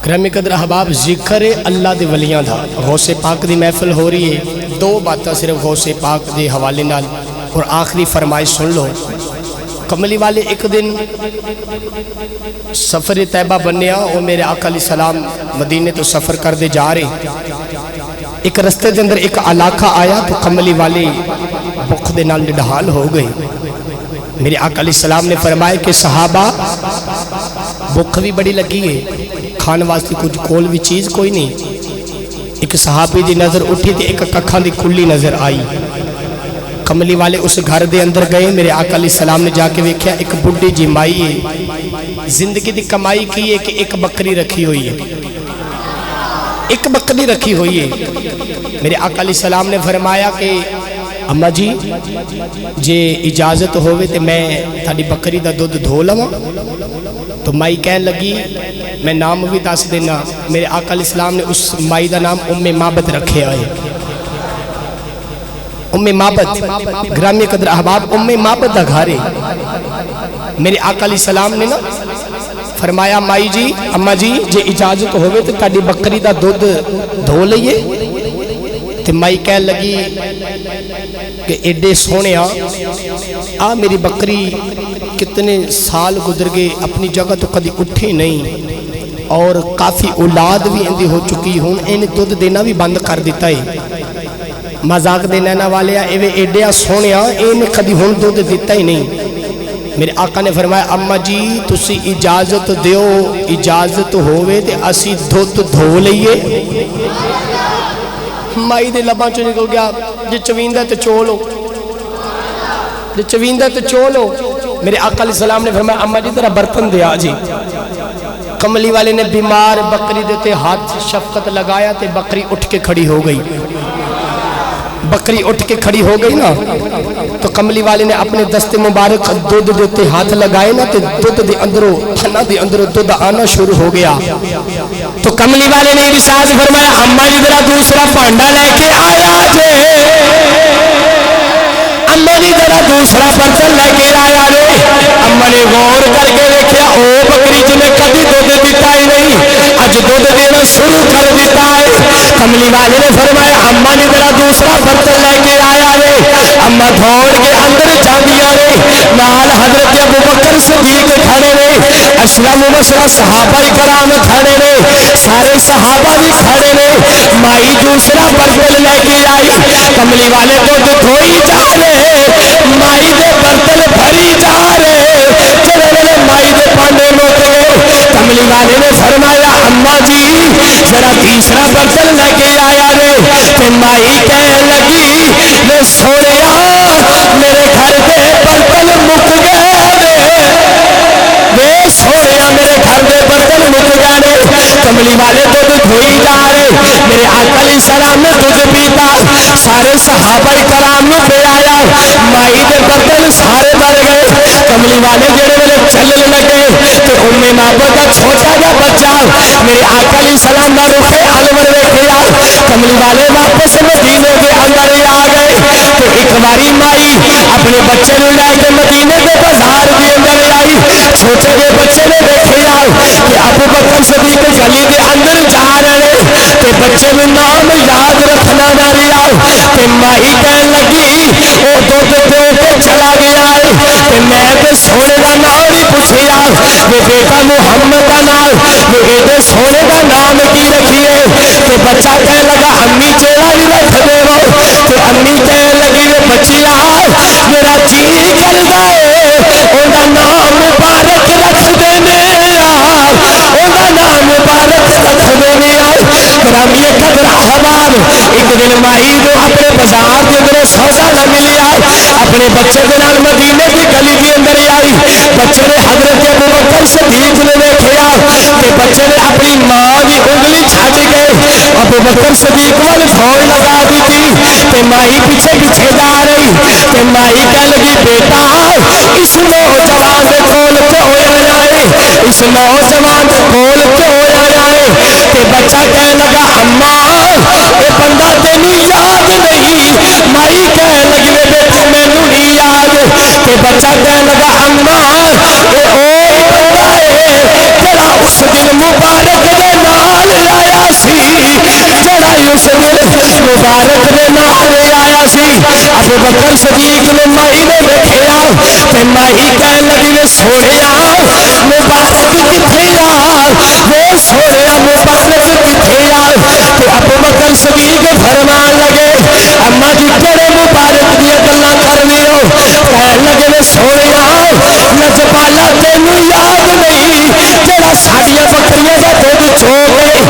Speaker 1: کرم قدر احباب ذکر اللہ دے ولیاں دا غوث پاک دی محفل ہو رہی ہے دو باتاں صرف غوث پاک دے حوالے نال اور آخری فرمائش سن لو کملی والے ایک دن سفر طیبہ بنیا اور میرے آقا علیہ السلام مدینے تو سفر کر دے جا رہے ایک رستے دے اندر ایک علاقہ آیا تو کملی والے بخ دے نال ڈھال ہو گئے میرے آقا علیہ السلام نے فرمایا کہ صحابہ بخ بھی بڑی لگی ہے کھانے واسطے کچھ کول بھی چیز کوئی نہیں ایک صحابی دی نظر اٹھی تھی ایک ککھاں دی کلی نظر آئی کملی والے اس گھر دے اندر گئے میرے آقا علیہ السلام نے جا کے ویکھیا ایک بڈھی جی مائی ہے زندگی دی کمائی کی ہے کہ ایک بکری رکھی ہوئی ہے ایک بکری رکھی ہوئی ہے میرے آقا علیہ السلام نے فرمایا کہ اما جی جے اجازت ہوئے تے میں تھاڑی بکری دا دودھ دھو لواں تو مائی کہن لگی میں نام بھی دس دینا میرے آقا علیہ السلام نے اس مائی دا نام ام مابت رکھے آئے ام مابت گرامی قدر احباب ام مابت دا گھارے میرے آقا علیہ السلام نے نا فرمایا مائی جی اما جی جے اجازت ہوئے تو تاڑی بکری دا دودھ دھو لئیے تو مائی کہن لگی کہ ایڈے سونے آ میری بکری کتنے سال گزر گئے اپنی جگہ تو کدی اٹھی نہیں اور کافی اولاد بھی اندھی ہو چکی ہوں انہیں دودھ دینا بھی بند کر دیتا ہے مذاق دینا نہ والے ایوے ایڈیا سونے انہیں کدی ہوں دودھ دیتا ہی نہیں میرے آقا نے فرمایا اما جی تسی اجازت دیو اجازت ہوئے تے اسی دودھ دھو لئیے مائی دے لباں چو نکل گیا جے چویندہ تے چولو جے چویندہ تے چولو میرے آقا علیہ السلام نے فرمایا اما جی تیرا برتن دیا جی کملی والے نے بیمار بکری دیتے ہاتھ شفقت لگایا تے بکری اٹھ کے کھڑی ہو گئی بکری اٹھ کے کھڑی ہو گئی نا تو کملی والے نے اپنے دست مبارک دودھ دیتے ہاتھ لگائے نا تو دودھ دے اندروں تھنا دے اندروں دودھ آنا شروع ہو گیا تو کملی والے نے ارشاد فرمایا اما جی ذرا دوسرا پانڈا لے کے آیا جے اما جی ذرا دوسرا برتن لے کے آیا جے اما نے غور کر کے دیکھیا او بکری جنہیں کبھی دودھ دیتا ہی نہیں اج دودھ دینا شروع کر دیتا ہے کملی والے نے فرمایا اما جی ذرا دوسرا برتن خیمہ دھوڑ کے اندر جاندیاں نے نال حضرت ابوبکر صدیق کھڑے نے اشرف مبشرہ صحابہ کرام کھڑے نے سارے صحابہ بھی کھڑے نے مائی دوسرا برتن لے کے آئی کملی والے کو دھوئی جا رہے مائی دے برتن بھری جا رہے چلے والے مائی دے پانڈے موت گئے کملی والے نے فرمایا اماں جی ذرا تیسرا برتن لے کے آیا رے کہ مائی کہنے لگی میں سونیا میرے گھر دے برتن مک گئے وے سونیا میرے گھر دے برتن مک گئے کملی والے دودھ دھوئی جا رہے میرے آقا علیہ السلام نے دودھ پیتا سارے صحابہ کرام نے پہ آیا مائی دے برتن سارے بھر گئے کملی والے جڑے والے چلنے لگے تو ام مابا کا چھوٹا جا بچہ میرے آقا علیہ السلام نے رخ انور دیکھا کملی والے واپس مدینے کے اندر آ گئے تو ایک باری مائی اپنے بچے نے لے کے مدینے کے بازار کے اندر آئی چھوٹے کے بچے نے دیکھا کہ ابوبکر صدیق گلی کے اندر جا رہے تے بچے میں نام یاد رکھنا نہ لیا تے مائی کہنے لگی وہ دودھ دے کے چلا گیا ہے تے میں تے سونے کا نام ہی پوچھیا وہ بیٹا محمد کا نام وہ ایڈے سونے کا نام کی رکھیے تے بچہ کہنے لگا امی چیڑا ہی رکھ دے وہ تے امی کہنے لگی وہ بچیا میرا جی کردا ہے اوندا نام مبارک رکھ دے میرا اوندا نام مبارک رکھ دے میرا گرامی قدر احباب ایک دن مائی جو اپنے بازار کے اندر سودا نہ ملیا اپنے بچے کے نال مدینے کی گلی کے اندر آئی بچے نے حضرت ابوبکر صدیق نے دیکھا کہ بچے نے اپنی ماں کی انگلی چھٹ گئے ابوبکر صدیق وال دوڑ لگا دی تھی کہ مائی پیچھے پیچھے جا رہی کہ مائی کہہ لگی بیٹا اس نوجوان کے کول کیوں آیا ہے اس نوجوان کے کول کیوں آیا ہے کہ بچہ کہنے لگا اماں یہ بندہ تینوں یاد نہیں مائی کہنے لگی بیٹے مینوں نہیں یاد کہ بچہ کہنے لگا اماں یہ او بندہ ہے جڑا اس دن مبارک دے نال آیا سی جڑا اس دن مبارک دے نال آیا سی ابوبکر صدیق نے مائی نے دیکھا کہ مائی کہنے لگی نے سونیا مبارک کتھے آ وہ سونیا مبارک کتھے آ تو ابوبکر صدیق فرمان لگے اما جی کہڑے مبارک دی گلاں کر رہے ہو کہنے لگے نے سونیا لجپالا تینوں یاد نہیں جڑا ساڈیاں بکریاں دا دودھ چو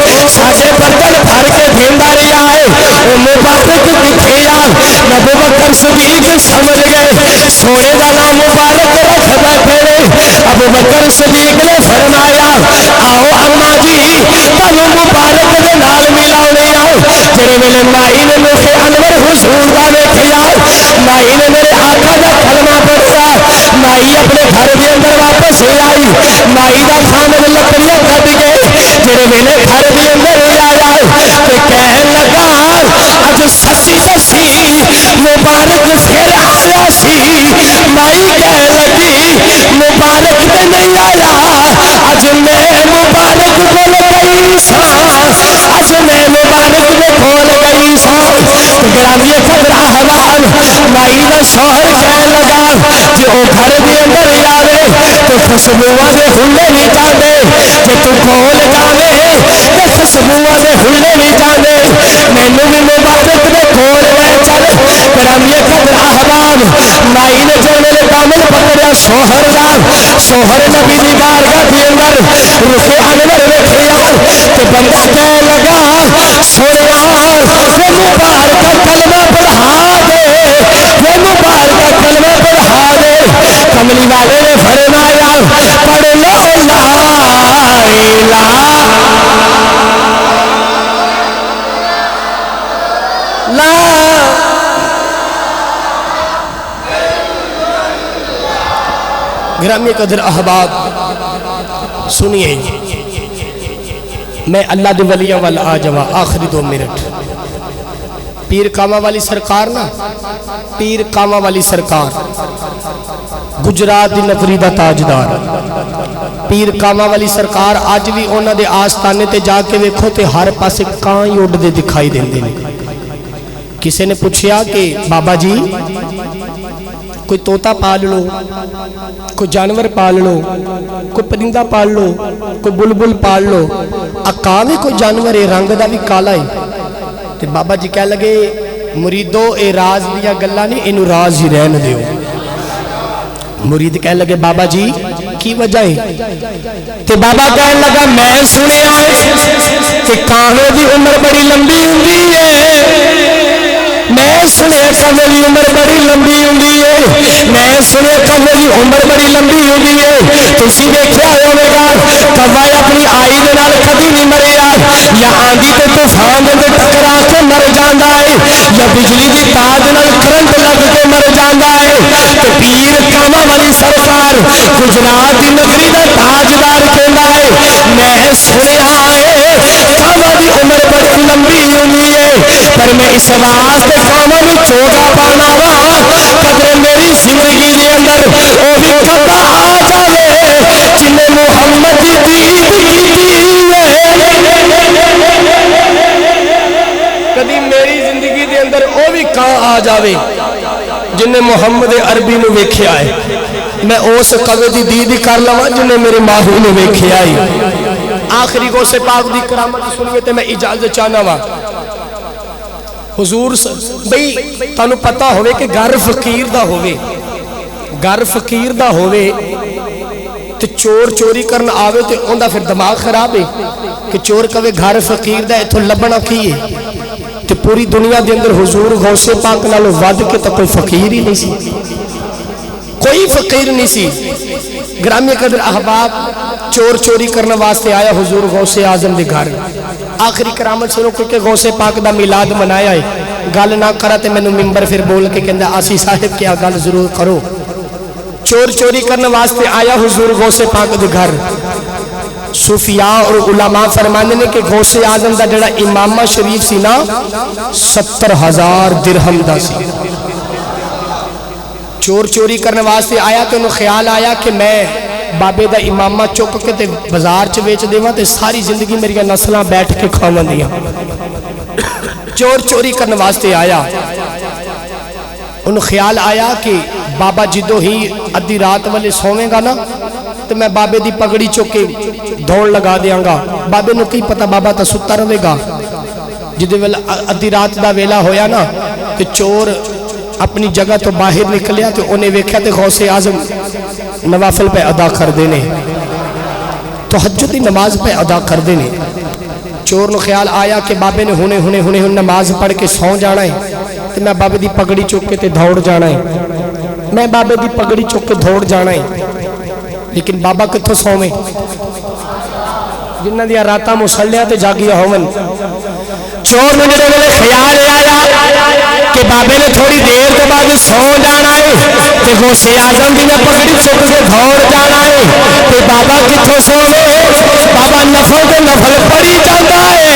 Speaker 1: کے ساڈے برتن بھر کے دیندا رہیا ہے او مبارک کتھے آ ابوبکر صدیق سمجھ گئے سونے دا نام مبارک رکھ بیٹھے ابوبکر صدیق نے فرمایا آؤ اما جی تانوں مبارک دے نال ملاونے آؤ جڑے ویلے مائی نے میرے انور حضور دا ویکھیا مائی نے میرے آقا دا کلمہ پڑھیا مائی اپنے گھر دے اندر واپس آئی مائی دا خامد لکڑیاں کٹ گئے جڑے ویلے گھر دے اندر آیا تے کہن لگا اج سچی دسی مبارک پھر آیا سی مائی کہنے لگی مبارک تے نہیں آیا اج میں مبارک کول گئی سا اج میں مبارک دے کول گئی سا گرامی قدر احباب مائی دا شوہر کہنے لگا جے او گھر دے اندر آوے تو خوشبوواں دے ہلے نہیں جاندے جے تو کول جاوے تے خوشبوواں دے ہلے نہیں جاندے مینوں بھی مبارک دے کول لے چل گرامی قدر احباب مائی نے جو میرے دامن پکڑیا شوہر دا شوہر نبی دی بارگاہ دے اندر رخ انور ویکھیا تے بندہ کہنے لگا سونیا وہ مبارک کلمہ پڑھا دے وہ مبارک کلمہ پڑھا دے کملی والے نے فرمایا پڑھ لو لا الہ لا گرامی قدر احباب سنیے میں اللہ دے ولیاں والا آ جاواں آخری 2 منٹ پیر کاما والی سرکار نا پیر کاما والی سرکار گجرات دی نگری دا تاجدار پیر کاما والی سرکار آج بھی انہاں دے آستانے تے جا کے ویکھو تے ہر پاسے کان ہی اڑدے دکھائی دیندے نے کسی نے پوچھیا کہ بابا جی کوئی طوطا پال لو، کوئی جانور پال لو، کوئی پرندہ پال لو، کوئی بلبل پال لو، اکا بھی کوئی جانور ہے، رنگ دا بھی کالا ہے۔ تے بابا جی کہہ لگے مریدو اے راز دیا گلا نہیں، اینو راز ہی رہن دیو۔ مرید کہہ لگے بابا جی کی وجہ ہے؟ تے بابا کہہ لگا میں سنے آئے کہ کانوے دی عمر بڑی لمبی ہوندی ہے، میں سنے کانوے دی عمر بڑی لمبی ہوندی ہے، میں سنے کانوے دی عمر بڑی لمبی ہوندی ہے۔ تسی دیکھیا ہوئے گا کوا اپنی آئی دے نال کبھی نہیں مریا، یا آندھی تے طوفان دے ٹکرا کے مر جاندا ہے، یا بجلی دی تار نال کرنٹ لگ کے مر جاندا ہے۔ تے پیر کاما والی سرکار گجرات دی نگری دا تاجدار کہندا ہے میں سنیا ہے کاما دی عمر بڑی لمبی ہوندی ہے، پر میں اس واسطے کاما نو چوگا پانا وا قدر میری زندگی دے اندر او بھی کدا آ جاوے جنہیں محمد دی دید کیتی ہے۔ کدی میری زندگی دے اندر او بھی کہاں آ جاوے جنہیں محمد عربی نو ویکھیا ہے، میں اس قوے دی دید کر لواں جنہیں میرے ماہو نو ویکھیا ہے۔ آخری غوث پاک دی کرامت سنیے تے میں اجازت چاہنا وا حضور بھئی تانوں پتہ ہوئے کہ گھر فقیر دا ہوئے، گھر فقیر دا ہوئے تے چور چوری کرنا آوے تے اندہ پھر دماغ خراب ہے کہ چور کہے گھر فقیر دا اتھو لبنا کیے تے پوری دنیا دے اندر حضور غوث پاک نالو ود کے تو کوئی فقیر ہی نہیں سی، کوئی فقیر نہیں سی۔ گرامی قدر احباب چور چوری کرنے واسطے آیا حضور غوث اعظم دے گھر، آخری کرامت سنو کیونکہ غوث پاک دا میلاد منایا ہے، گل نہ کرا تے میں نے ممبر پھر بول کے کہندا آسی صاحب کیا گل ضرور کرو۔ چور چوری کرنے واسطے آیا حضور غوث پاک دے گھر، صوفیاء اور علماء فرمانے نے کہ غوث اعظم دا جڑا امامہ شریف سی نا 70,000 درہم دا سی۔ چور چوری کرنے واسطے آیا تو انہوں خیال آیا کہ میں بابے دا امامہ چک کے تے بازار چ بیچ دیواں تے ساری زندگی میری نسلاں بیٹھ کے کھاواں دیاں۔ چور چوری کرنے واسطے آیا، انہوں خیال آیا کہ بابا جدو ہی ادھی رات والے سویں گا نا تو میں بابے دی پگڑی چوکے دھوڑ لگا دیاں گا، بابے نو کی پتا بابا تا ستا رہے گا۔ جدو ادھی رات دا ویلا ہویا نا کہ چور اپنی جگہ تو باہر نکلیا تو انہیں ویکھیا تے غوث اعظم نوافل پہ ادا کر دینے، تہجد دی نماز پہ ادا کر دینے۔ چور نو خیال آیا کہ بابے نے ہونے نماز پڑھ کے سو جانا ہے تو میں بابے دی پگڑی چوک کے تے دھوڑ جانا ہے، میں بابے دی پگڑی چوک کے دھوڑ جانا ہے۔ لیکن بابا کتھوں سویں جنہ دیا راتا مسلیہ تے جاگیا ہومن۔ چور نے جڑے ویلے خیال آیا کہ بابے نے تھوڑی دیر کے بعد سو جانا ہے تے غوث اعظم دی نے پگڑی چک کے دھوڑ جانا ہے تے بابا کتھوں سوے، بابا نفل تے نفل پڑھی جاتا ہے۔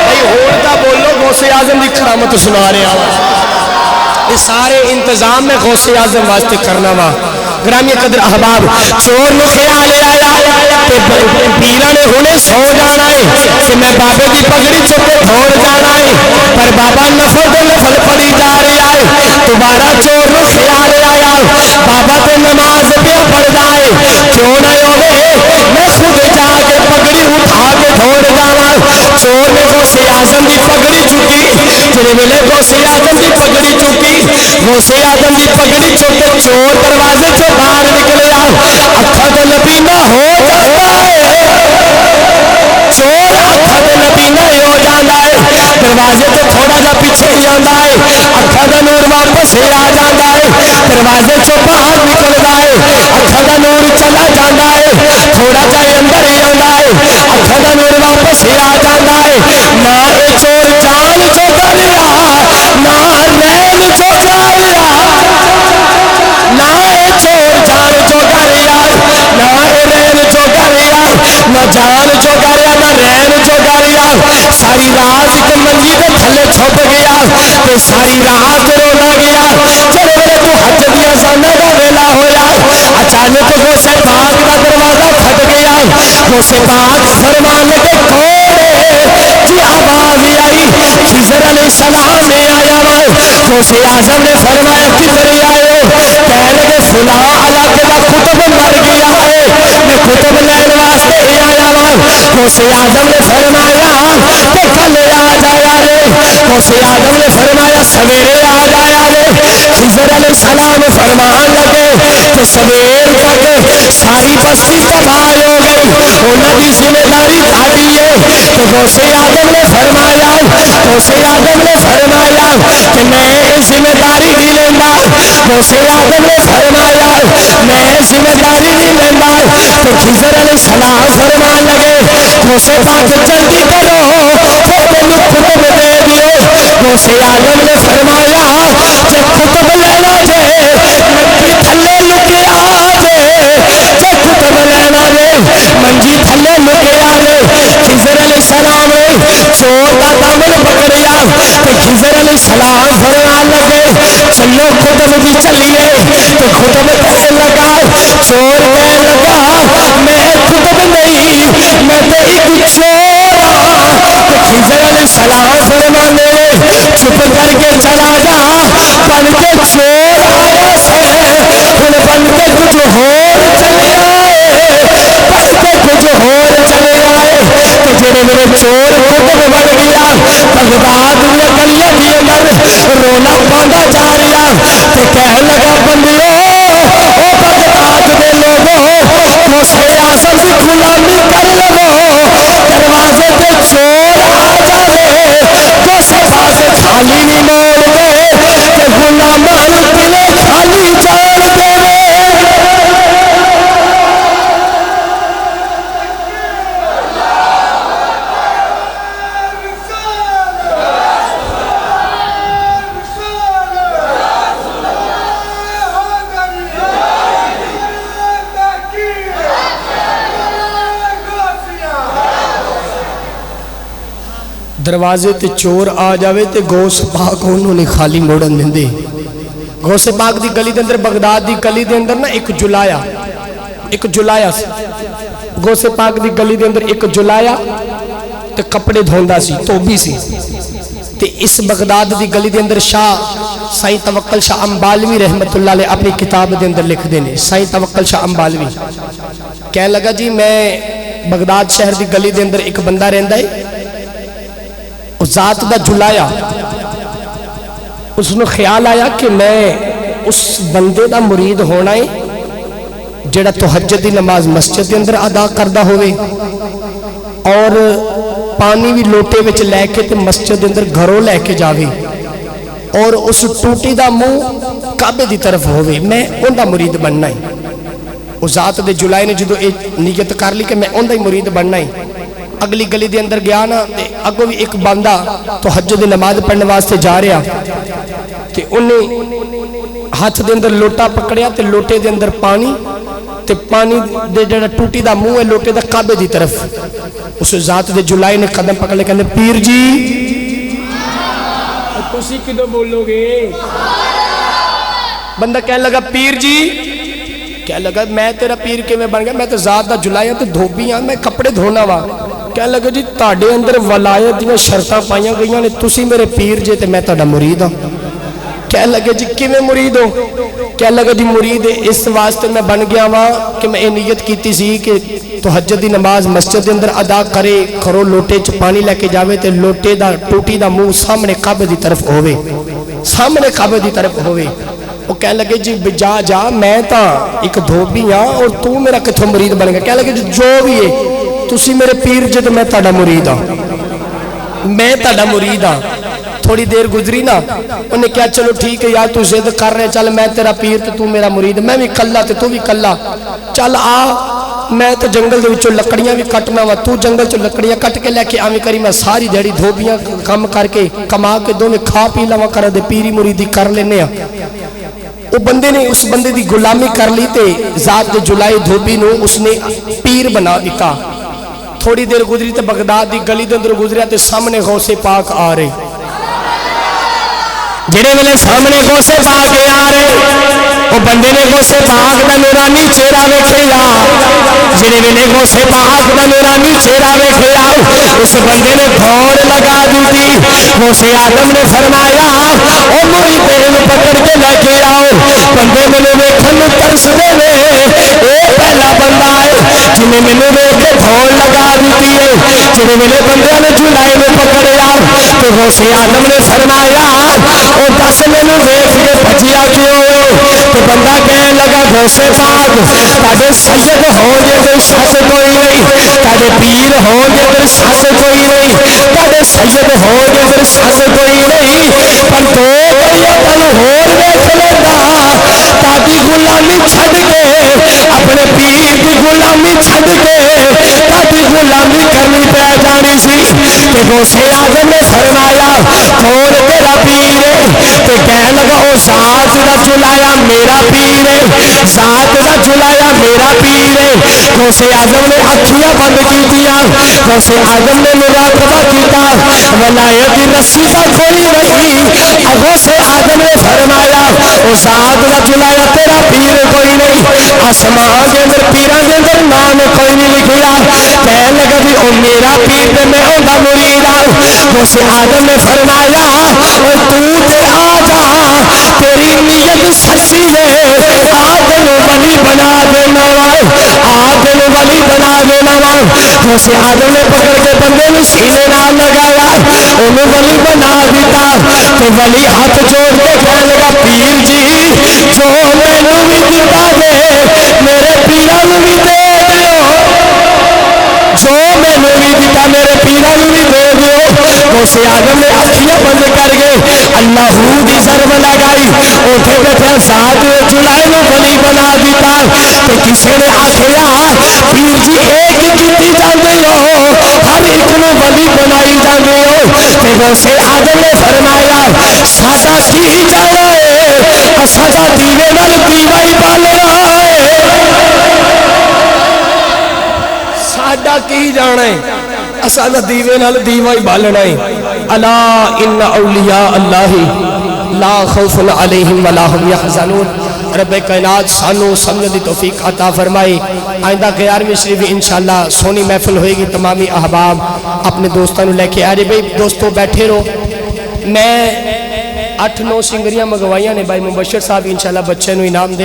Speaker 1: بھائی ہوتا بولو غوث اعظم دی کرامت سنا رہے ہیں، یہ سارے انتظام میں غوث اعظم واسطے کرنا وا۔ گرامی قدر احباب چور نو خیال آیا کہ پیرا نے ہونے سو جانا ہے کہ میں بابے کی پگڑی چکے دھوڑ جانا ہے، پر بابا نفل دے نفل پڑی جا رہا ہے۔ دوبارہ چور نو خیال آیا بابا تے نماز پہ پڑھ جائے کیوں نہ ہوئے میں خود جا کے پگڑی اٹھا کے دھوڑ جانا۔ چور نے غوث اعظم دی پگڑی چکی، جنہیں ملے غوث اعظم دی پگڑی چکی، غوث اعظم دی پگڑی چکے چور دروازے چو باہر نکلے اکھا تو نبینا ہو جاتا ہے، چور اکھا تو نبینا ہو جاتا ہے، دروازے تو تھوڑا جا پیچھے ہی جاتا ہے، اکھا دا نور واپس ہی آ جاتا ہے، دروازے چو باہر نکلتا ہے، اکھا دا نور چلا جاتا ہے، تھوڑا جا اندر ہی آتا ہے، اکھا دا نور واپس ہی آ جاتا ہے۔ نہ اے چور جان جو کریا نہ رین جو کریا، نہ اے چور جان جو کریا نہ رین جو کریا، نہ جان جو کریا نہ رین جو کریا۔ ساری رات ایک منجی کے تھلے چھپ گیا تے ساری رات رونا گیا۔ چلو میرے تو حج دیا زانا دا ویلا ہویا، اچانک غوث پاک دا دروازہ پھٹ گیا۔ غوث پاک فرمان لگے کون جی آواز آئی خضر علیہ السلام میں آیا وا۔ غوث اعظم نے فرمایا کدھر آئے؟ کہنے لگے فلاں علاقے کا کتب مر گیا ہے، میں کتب لین واسطے آیا ہوں۔ غوث اعظم نے فرمایا کہ کل آ جایا رے، غوث اعظم نے فرمایا سویرے آ جایا رے۔ خضر علیہ السلام فرمان لگے کہ سویر تک ساری بستی تباہ ہو گئی، انہوں کی ذمہ داری تھاڑی ہے۔ تو غوث اعظم نے فرمایا کہ میں ذمہ داری نہیں لینا، غوث اعظم نے فرمایا میں ذمہ داری نہیں لینا۔ تو خضر علیہ السلام فرمان لگے غوث پاک جلدی کرو تینوں کتب دے دیو۔ غوث اعظم نے فرمایا کہ کتب لینا جے منجی تھلے لکے آجے، جے کتب لینا جے منجی تھلے لکے آجے۔ خضر علیہ السلام چور کا دامن پکڑیا تو خضر علیہ السلام فرمان لگے چلو کتب بھی چلیے۔ تو کتب کہنے لگا، چور کہنے لگا میں کتب نہیں، میں تو ایک چور ہاں۔ تو خضر علیہ السلام فرمانے چپ کر کے چلا جا، بن کے چور آیا سے ہن بن کے کچھ ہور چلے آئے، بن کے کچھ ہور چلے آئے۔ تو جڑے میرے چور کتب بن گیا بغداد میں گلیاں کے اندر رونا پاندا جا رہا تے کہنے لگا بندیو او بغداد دے لوگو غوث اعظم دی غلامی کر لو، دروازے تے چور آ جاوے دوسرے پاسے خالی نہیں موڑ دے تے غلامان قلعے خالی جان دے۔ دروازے تے چور آ جاوے تے غوث پاک انہوں نے خالی موڑن دیں دے۔ غوث پاک دی گلی دے اندر بغداد دی گلی دے اندر نا ایک جلایا سی، غوث پاک دی گلی دے اندر ایک جلایا تے کپڑے دھوندا سی، توبی سی۔ تے اس بغداد دی گلی دے اندر شاہ سائیں توکل شاہ امبالوی رحمت اللہ علیہ اپنی کتاب دے اندر لکھ دینے، سائیں توکل شاہ امبالوی کہنے لگا جی میں بغداد شہر دی گلی دے اندر ایک بندہ رہندا ہے، ذات دا جلایا، اس نے خیال آیا کہ میں اس بندے دا مرید ہونا ہے جڑا تہجد دی نماز مسجد دے اندر ادا کردہ ہوئے اور پانی بھی لوٹے وچ لے کے تے مسجد دے اندر گھروں لے کے جاوے اور اس ٹوٹی دا منہ کعبے دی طرف ہوئے، میں ان دا مرید بننا ہے۔ اس ذات دے جلائے نے جدو نیت کر لی کہ میں ان دا ہی مرید بننا ہے، اگلی گلی دے اندر گیا نا تے اگو بھی ایک بندہ تہجد دی نماز پڑھنے واسطے جا رہا تے انہیں ہاتھ دے اندر لوٹا پکڑیا تے لوٹے دے اندر پانی تے پانی دے جڑا ٹوٹی دا منہ ہے لوٹے دا کعبے دی طرف۔ اس ذات دے جلائی نے قدم پکڑ لے کہنے پیر جی تسی کدو بولو گے؟ بندہ کہنے لگا پیر جی، کہنے لگا میں تیرا پیر کے میں بن گیا، میں تو ذات دا جلائی تے دھوبی ہاں، میں کپڑے دھونا وا۔ کہنے لگا جی تاڑے اندر ولایت دیاں شرطاں پائیاں گئیاں نے، تسی میرے پیر جے تے میں تاڑا مرید ہوں۔ کہنے لگا جی کی میں مرید ہوں؟ کہنے لگا جی مرید اس واسطے میں بن گیا وا کہ میں نیت کیتی سی کہ تہجد دی نماز مسجد دے اندر ادا کرے، کھرو لوٹے چ پانی لے کے جاوے تے لوٹے دا ٹوٹی دا منہ سامنے کعبے دی طرف ہوئے، سامنے کعبے دی طرف ہوئے۔ وہ کہنے لگے جی جا میں تا ایک دھوبی ہاں اور تو میرا کتھوں مرید بن گیا۔ کہنے لگے جی جو بھی ہے تسی میرے پیر جے تے میں تاڑا مرید ہاں، میں تاڑا مرید ہاں۔ تھوڑی دیر گزری نا انہیں کہا چلو ٹھیک ہے یار تو ضد کر رہے چل میں تیرا پیر تو میرا مرید، میں بھی کلا تے تو بھی کلا، چل آ میں تو جنگل دے وچوں لکڑیاں بھی کٹنا وا، تو جنگل چوں لکڑیاں کٹ کے لے کے آویں کری، میں ساری دیہڑی دھوبیاں کم کر کے کما کے دونوں کھا پی لواں کر دے پیری مریدی کر لینے ہاں۔ وہ بندے نے اس بندے دی غلامی کر لی تے ذات دے جلائی دھوبی نو اس نے پیر بنا دیتا۔ تھوڑی دیر گزری تے بغداد دی گلی دے اندر گزریا تے سامنے غوث پاک آ رہے، جڑے ویلے سامنے غوث پاک آ رہے وہ بندے نے غوث پاک دا نورانی چہرہ ویکھیا، جڑے ویلے غوث پاک دا نورانی چہرہ ویکھیا اس بندے نے گھوڑ لگا دیتی۔ غوث اعظم نے فرمایا او مرید بندے مینوں ویکھن نوں ترسدے نے اے پہلا بندہ ہے جنہیں مینوں ویکھ کے دھول لگا دتی ہے جڑے میرے بندیاں نے جلائے میں پکڑیا تو غوث اعظم نے فرمایا او دس مینوں ویکھ کے بھجیا کیوں تو بندہ کہنے لگا غوث پاک تہاڈے سید ہون دے تے شک کوئی نہیں تہاڈے پیر ہون دے تے شک کوئی نہیں تہاڈے سید ہون دے تے شک کوئی نہیں پر دو بڑیاں تانوں ہور ویکھ لیندا تہاڈی غلامی چھڈ کے اپنے پیر دی غلامی چھڈ کے تہاڈی غلامی کرنی پہ جانی سی تے غوث اعظم نے فرمایا کون تیرا پیر ہے تے کہنے لگا او ذات دا چلایا میرا پیر ہے ذات دا چلایا میرا پیر ہے غوث اعظم نے اکھیاں بند کیتیاں غوث اعظم نے مراقبہ کیتا ولایت دی رسی دا کھولی نہیں غوث اعظم نے فرمایا او ذات دا چلایا تیرا پیر کوئی نہیں آسمان دے اندر پیراں دے اندر نام کوئی نہیں لکھیا کہنے لگا بھی او میرا پیر تے میں اوندا مرید ہاں غوث اعظم نے فرمایا او تو تے آ جا تیری نیت سچی ہے آج نو ولی بنا دینا آج نو ولی بنا دینا غوث اعظم نے پکڑ کے بندے نو سینے نال لگایا انہوں ولی بنا دیتا تو ولی ہاتھ جوڑ کے کہنے لگا پیر جی جو مینوں بھی دتا دے میرے پیراں نوں بھی دے دیو جو مینوں بھی دتا میرے پیراں نوں بھی دے دیو غوث اعظم نے اکھیاں بند کر گئے اللہ دی ضرب لگائی اٹھے بیٹھے ذات جلائے نو ولی بنا دیتا تو کسی نے آخیا پیر جی ایک کیتی جاندے ہو ہر ایک نو ولی بنائی جاندے ہو تے غوث اعظم نے فرمایا ساڈا کی جانا ہے ساڈا دیوے نال دیوا ہی بالنا ہے ساڈا کی جانا ہے اساں دیوے نال دیوا ہی بالنا ہے الا ان اولیاء اللہ لا خوف علیہم ولا هم يحزنون رب کائنات سانو سمجھ دی توفیق عطا فرمائے آئندہ 11ویں شریف انشاءاللہ سونی محفل ہوئے گی تمامی احباب اپنے دوستانو لے کے آرے بھئی دوستو بیٹھے رہو میں 8-9 سنگریاں مگوائیاں نے بھائی مبشر صاحب انشاءاللہ بچے نو انعام دیں